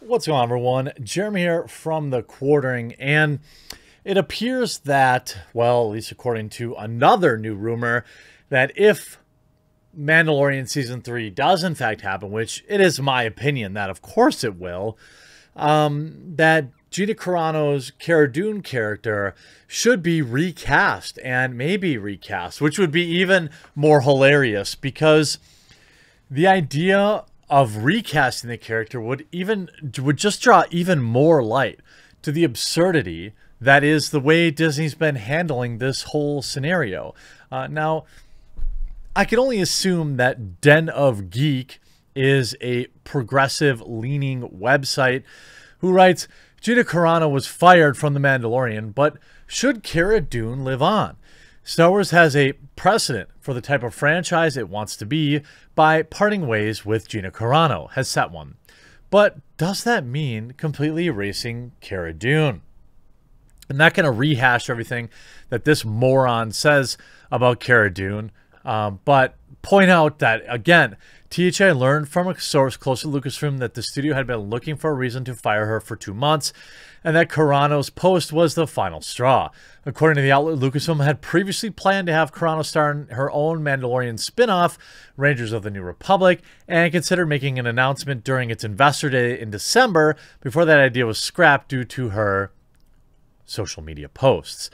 What's going on, everyone? Jeremy here from the Quartering, and it appears that, well, at least according to another new rumor, that if Mandalorian Season 3 does in fact happen, which it is my opinion that of course it will, that Gina Carano's Cara Dune character should be recast, and maybe recast, which would be even more hilarious, because the idea of recasting the character would just draw even more light to the absurdity that is the way Disney's been handling this whole scenario. Now, I can only assume that Den of Geek is a progressive-leaning website who writes, Gina Carano was fired from The Mandalorian, but should Cara Dune live on? Star Wars has a precedent for the type of franchise it wants to be by parting ways with Gina Carano, has set one. But does that mean completely erasing Cara Dune? I'm not going to rehash everything that this moron says about Cara Dune, but point out that, again, THI learned from a source close to Lucasfilm that the studio had been looking for a reason to fire her for 2 months, and that Carano's post was the final straw. According to the outlet, Lucasfilm had previously planned to have Carano star in her own Mandalorian spin-off, Rangers of the New Republic, and considered making an announcement during its Investor Day in December before that idea was scrapped due to her social media posts.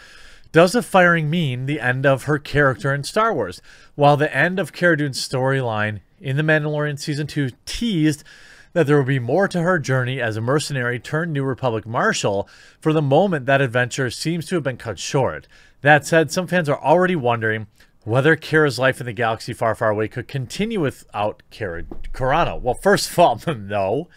Does the firing mean the end of her character in Star Wars? While the end of Cara Dune's storyline in The Mandalorian Season 2 teased that there will be more to her journey as a mercenary turned New Republic Marshal, for the moment that adventure seems to have been cut short. That said, some fans are already wondering whether Cara's life in the galaxy far, far away could continue without Carano. Well, first of all, no.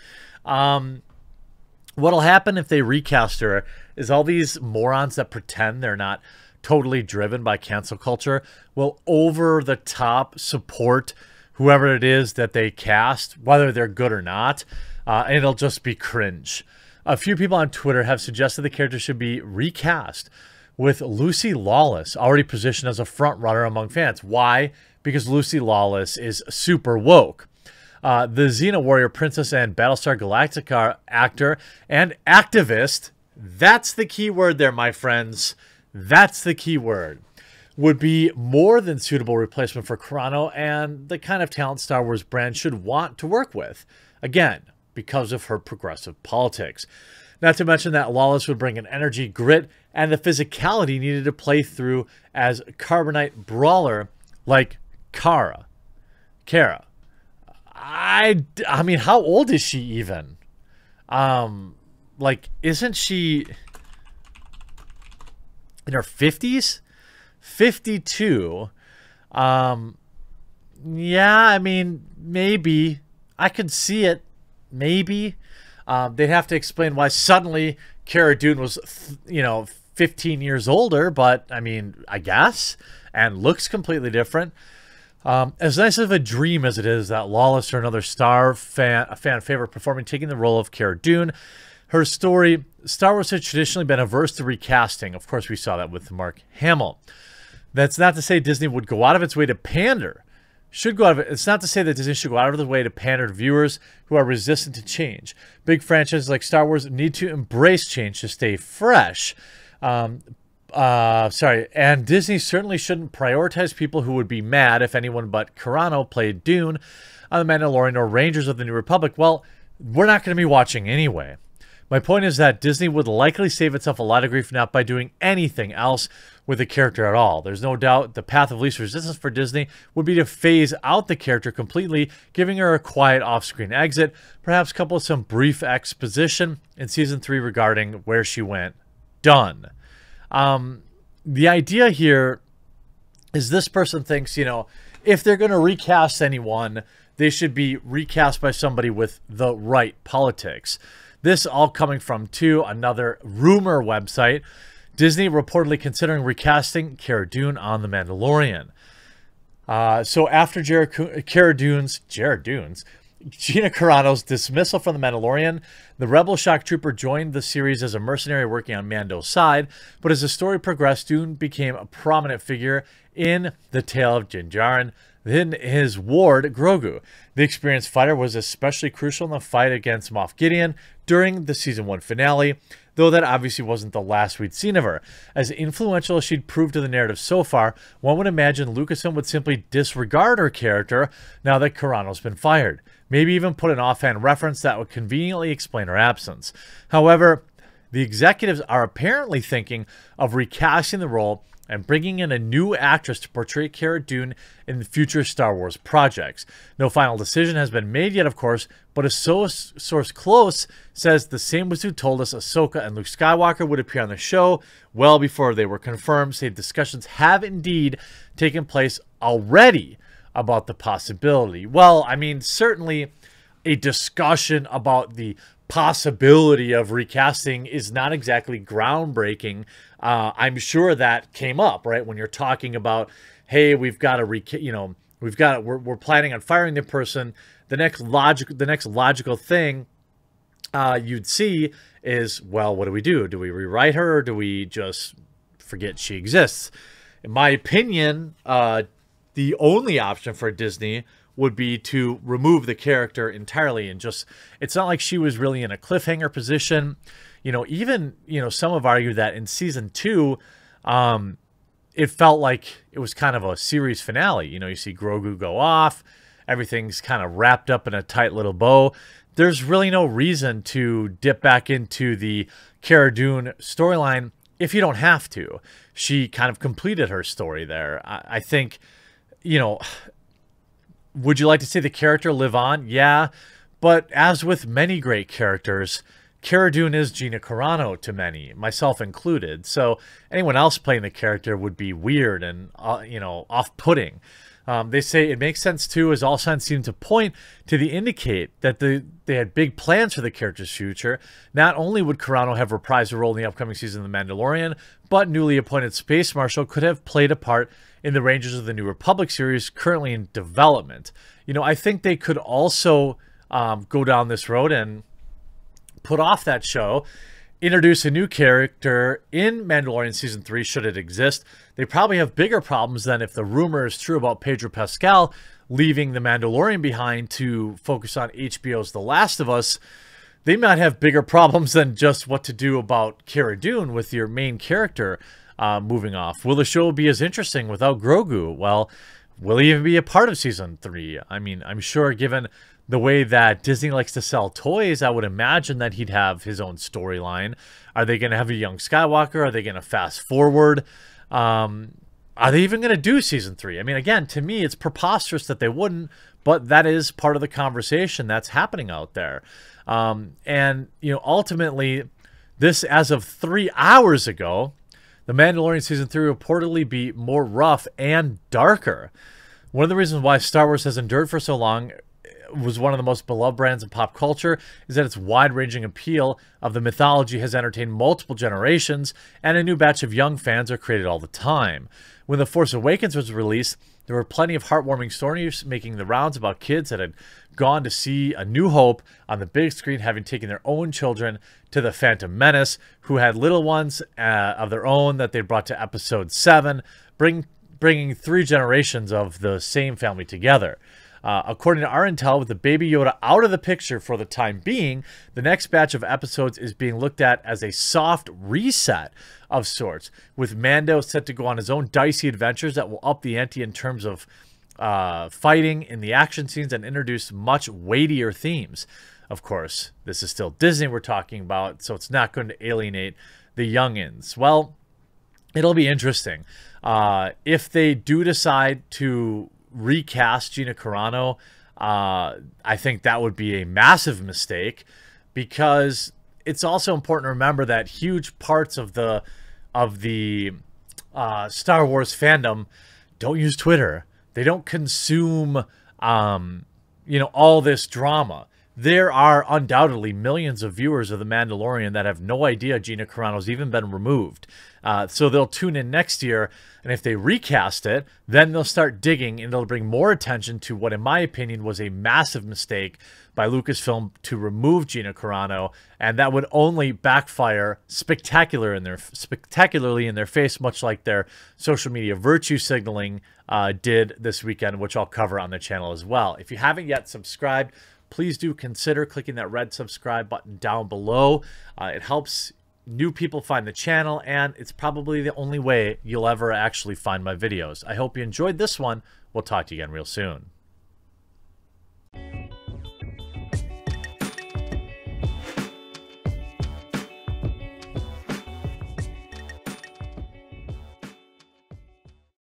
What'll happen if they recast her is all these morons that pretend they're not totally driven by cancel culture will over-the-top support whoever it is that they cast, whether they're good or not, and it'll just be cringe. A few people on Twitter have suggested the character should be recast with Lucy Lawless, already positioned as a front-runner among fans. Why? Because Lucy Lawless is super woke. The Xena Warrior Princess and Battlestar Galactica actor and activist, that's the key word there, my friends. That's the key word. Would be more than suitable replacement for Carano and the kind of talent Star Wars brand should want to work with. Again, because of her progressive politics. Not to mention that Lawless would bring an energy, grit, and the physicality needed to play through as carbonite brawler like Cara. I mean, how old is she even? Like, isn't she in her 50s? 52. Yeah, I mean, maybe. I could see it. Maybe. They'd have to explain why suddenly Cara Dune was, 15 years older, but, I mean, I guess. And looks completely different. As nice of a dream as it is that Lawless or another a fan favorite performing taking the role of Cara Dune, her story, Star Wars has traditionally been averse to recasting. Of course, we saw that with Mark Hamill. That's not to say Disney would go out of its way to pander. It's not to say that Disney should go out of the way to pander to viewers who are resistant to change. Big franchises like Star Wars need to embrace change to stay fresh. And Disney certainly shouldn't prioritize people who would be mad if anyone but Carano played Dune on The Mandalorian or Rangers of the New Republic. Well, we're not going to be watching anyway. My point is that Disney would likely save itself a lot of grief not by doing anything else with the character at all. There's no doubt the path of least resistance for Disney would be to phase out the character completely, giving her a quiet off-screen exit, perhaps couple with some brief exposition in Season 3 regarding where she went. Done. The idea here is this person thinks, if they're going to recast anyone, they should be recast by somebody with the right politics. This all coming from, another rumor website. Disney reportedly considering recasting Cara Dune on The Mandalorian. So after Gina Carano's dismissal from The Mandalorian, the rebel shock trooper joined the series as a mercenary working on Mando's side, but as the story progressed, Dune became a prominent figure in the tale of Din Djarin, than his ward, Grogu. The experienced fighter was especially crucial in the fight against Moff Gideon during the Season 1 finale, though that obviously wasn't the last we'd seen of her. As influential as she'd proved to the narrative so far, one would imagine Lucasfilm would simply disregard her character now that Carano's been fired. Maybe even put an offhand reference that would conveniently explain her absence. However, the executives are apparently thinking of recasting the role and bringing in a new actress to portray Cara Dune in future Star Wars projects. No final decision has been made yet, of course, but a source close says the same was who told us Ahsoka and Luke Skywalker would appear on the show well before they were confirmed, say discussions have indeed taken place already about the possibility. Well, I mean, certainly a discussion about the possibility of recasting is not exactly groundbreaking. I'm sure that came up, right? When you're talking about, hey, we've got to, we're planning on firing the person. The next logical thing you'd see is, well, what do we do? Do we rewrite her, or do we just forget she exists? In my opinion, the only option for Disney would be to remove the character entirely and just, it's not like she was really in a cliffhanger position. Even some have argued that in season 2, it felt like it was kind of a series finale. You see Grogu go off, everything's kind of wrapped up in a tight little bow. There's really no reason to dip back into the Cara Dune storyline if you don't have to. She kind of completed her story there. I think, would you like to see the character live on? Yeah, but as with many great characters, Cara Dune is Gina Carano to many, myself included. So anyone else playing the character would be weird and, off-putting. They say it makes sense too, as all signs seem to point to indicate that they had big plans for the character's future. Not only would Carano have reprised a role in the upcoming season of The Mandalorian, but newly appointed Space Marshal could have played a part in the Rangers of the New Republic series currently in development. I think they could also go down this road and put off that show, introduce a new character in Mandalorian Season 3, should it exist. They probably have bigger problems than if the rumor is true about Pedro Pascal leaving The Mandalorian behind to focus on HBO's The Last of Us. They might have bigger problems than just what to do about Cara Dune with your main character moving off. Will the show be as interesting without Grogu? Well, will he even be a part of Season 3? I mean, I'm sure given the way that Disney likes to sell toys, I would imagine that he'd have his own storyline. Are they going to have a young Skywalker? Are they going to fast forward? Are they even going to do Season 3? I mean, again, to me, it's preposterous that they wouldn't, but that is part of the conversation that's happening out there. And, ultimately, this, as of 3 hours ago, The Mandalorian Season 3 will reportedly be more rough and darker. One of the reasons why Star Wars has endured for so long was one of the most beloved brands in pop culture is that its wide-ranging appeal of the mythology has entertained multiple generations, and a new batch of young fans are created all the time. When The Force Awakens was released, there were plenty of heartwarming stories making the rounds about kids that had gone to see A New Hope on the big screen, having taken their own children to The Phantom Menace, who had little ones of their own that they brought to Episode 7, bringing 3 generations of the same family together. According to our intel, with the Baby Yoda out of the picture for the time being, the next batch of episodes is being looked at as a soft reset of sorts, with Mando set to go on his own dicey adventures that will up the ante in terms of fighting in the action scenes and introduce much weightier themes. Of course, this is still Disney we're talking about, so it's not going to alienate the youngins. Well, it'll be interesting. If they do decide to recast Gina Carano, I think that would be a massive mistake, because it's also important to remember that huge parts of the Star Wars fandom don't use Twitter. They don't consume all this drama. there are undoubtedly millions of viewers of The Mandalorian that have no idea Gina Carano's even been removed. So they'll tune in next year, and if they recast it, then they'll start digging, and they'll bring more attention to what, in my opinion, was a massive mistake by Lucasfilm to remove Gina Carano, and that would only backfire spectacularly in their face, much like their social media virtue signaling did this weekend, which I'll cover on the channel as well. If you haven't yet subscribed, please do consider clicking that red subscribe button down below. It helps new people find the channel, and it's probably the only way you'll ever actually find my videos. I hope you enjoyed this one. We'll talk to you again real soon.